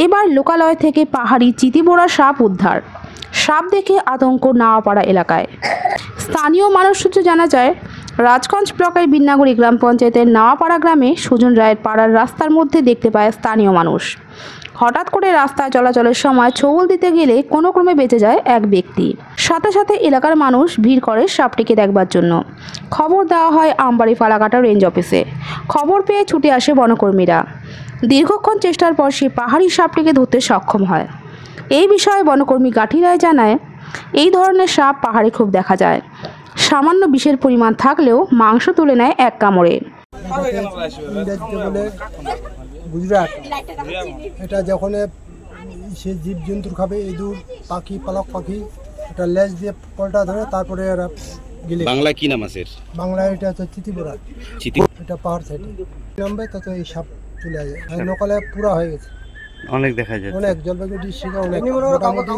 এবার লোকালয় থেকে পাহাড়ি চিতিবোরা সাপ উদ্ধার। সাপ দেখে আতঙ্ক নাওয়াপাড়া এলাকায়। স্থানীয় মানুষ সূত্রে জানা যায়, রাজগঞ্জ ব্লকের বিন্নাগুড়ি গ্রাম পঞ্চায়েতের নাওয়াপাড়া গ্রামে সুজন রায়ের পাড়ার রাস্তার মধ্যে দেখতে পায় স্থানীয় মানুষ। হঠাৎ করে রাস্তায় চলাচলের সময় ছবল দিতে গেলে কোনো ক্রমে বেঁচে যায় এক ব্যক্তি। সাথে সাথে এলাকার মানুষ ভিড় করে সাপটিকে দেখবার জন্য। খবর দেওয়া হয় আমবাড়ি ফালাকাটা রেঞ্জ অফিসে। খবর পেয়ে ছুটে আসে বনকর্মীরা। দীর্ঘক্ষণ চেষ্টার পর সেই পাহাড়ি সাপটিকে ধরতে সক্ষম হয়। এই বিষয়ে বনকর্মী গাঠি রায় জানায়, এই ধরনের সাপ পাহাড়ে খুব দেখা যায়। সামান্য বিষের পরিমাণ থাকলেও মাংস তুলে নেয় এক কামড়ে। গুজরাট এটা যখন সে জীবজন্তুর খাবে, ইঁদুর, পাখি, পালক পাখি, এটা লেজ দিয়ে পলটা ধরে তারপরে এরা গিলে। বাংলায় কি নাম আছে? বাংলায় এটা হচ্ছে চিতিবোরা। এটা পাহাড় সাইডে নামবে তত এই সাপ চলে আসে। লোকালে পুরা হয়ে গেছে, অনেক দেখা যায়, অনেক জলপাইগুড়ি ডিস্ট্রিক্টে অনেক, মোটামুটি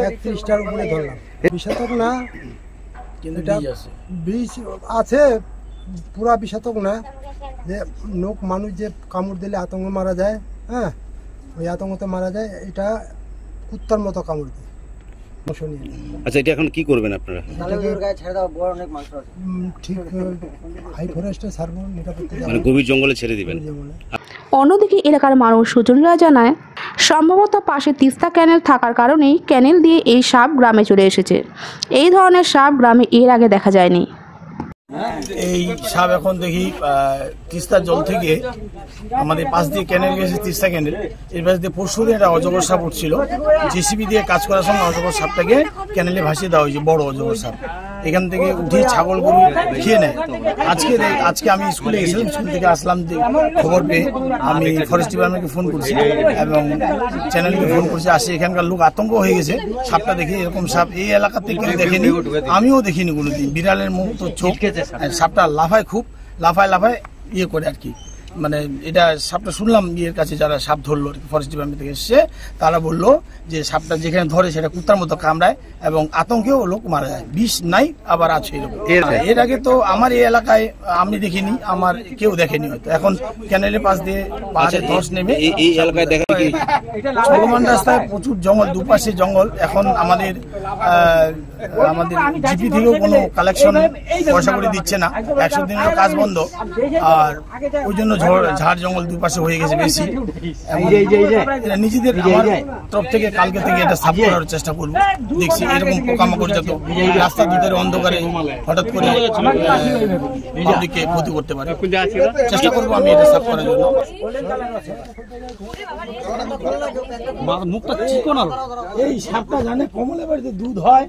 31টার উপরে ধরলাম। বিষাক্ত না, এটা বিষ আছে, পুরা বিষাক্ত না। যে লোক মানুষ যে কামড় দিলে আতঙ্ক মারা যায়, হ্যাঁ, ওই আতঙ্কতে মারা যায়। এটা কুত্তার মতো কামড় দেয়। আচ্ছা, এটা এখন কি করবেন আপনারা? ঠিক হাই ফরেস্টে ছাড়বো, নিরাপত্তা, মানে গভীর জঙ্গলে ছেড়ে দিবেন। অন্যদিকে এলাকার মানুষ সুজনরা জানায়, সম্ভবত পাশে তিস্তা ক্যানেল থাকার কারণেই ক্যানেল দিয়ে এই সাপ গ্রামে চলে এসেছে। এই ধরনের সাপ গ্রামে এর আগে দেখা যায়নি। এই সাপ এখন দেখি তিস্তার জল থেকে আমাদের পাশ দিয়ে ক্যানেল গেছে, তিস্তা ক্যানেল, এর পাশ দিয়ে পরশুদিন একটা অজগর সাপ উঠছিল। জেসিবি দিয়ে কাজ করার সময় অজগর সাপটাকে ক্যানেলে ভাসিয়ে দেওয়া হয়েছে, বড় অজগর সাপ। এখান থেকে উঠে ছাগল গরু খেয়ে নেয়। আজকে আমি স্কুলে গেছিলাম, স্কুল থেকে আসলাম, খবর পেয়ে আমি ফরেস্ট ডিপার্টমেন্টকে ফোন করছি এবং চ্যানেলকে ফোন করছি। আসে এখানকার লোক আতঙ্ক হয়ে গেছে সাপটা দেখে। এরকম সাপ এই এলাকাতে কেউ দেখেনি, আমিও দেখিনি কোনোদিন। বিড়ালের মতো চোখ, সাপটা লাফায়, খুব লাফায় ইয়ে করে আর কি। মানে এটা সাপটা শুনলাম ইয়ের কাছে, যারা সাপ ধরলো ফরেস্ট ডিপার্টমেন্ট থেকে এসছে, তারা বললো যে সাপটা যেখানে ধরে সেটা কুত্তার মতো কামড়ায় এবং আতঙ্কেও লোক মারা যায়। বিষ নাই, আবার আছে এরকম। এর আগে তো আমার এই এলাকায় আমি দেখিনি, আমার কেউ দেখেনি হয়তো। এখন ক্যানেলের পাশ দিয়ে পাহাড়ে ধস নেমে এই এলাকায় দেখা কি চলমান রাস্তায় প্রচুর জঙ্গল, দুপাশে জঙ্গল। এখন আমাদের জিপি থেকেও কোনো কালেকশন পয়সা করে দিচ্ছে না, 100 দিনের কাজ বন্ধ। আর ওই জন্য ঝাড় জঙ্গল দুপাশে হয়ে গেছে বেশি। নিজেদের আমার তরফ থেকে কালকে থেকে এটা সাফ করার চেষ্টা করবো। দেখছি এরকম পোকামাকড় যাতে রাস্তার ভিতরে অন্ধকারে হঠাৎ করে পাবলিককে ক্ষতি করতে পারে, চেষ্টা করবো আমি এটা সাফ করার জন্য। মুখটা চিকন, এই সাপটা জানে কমলের বাড়িতে দুধ হয়।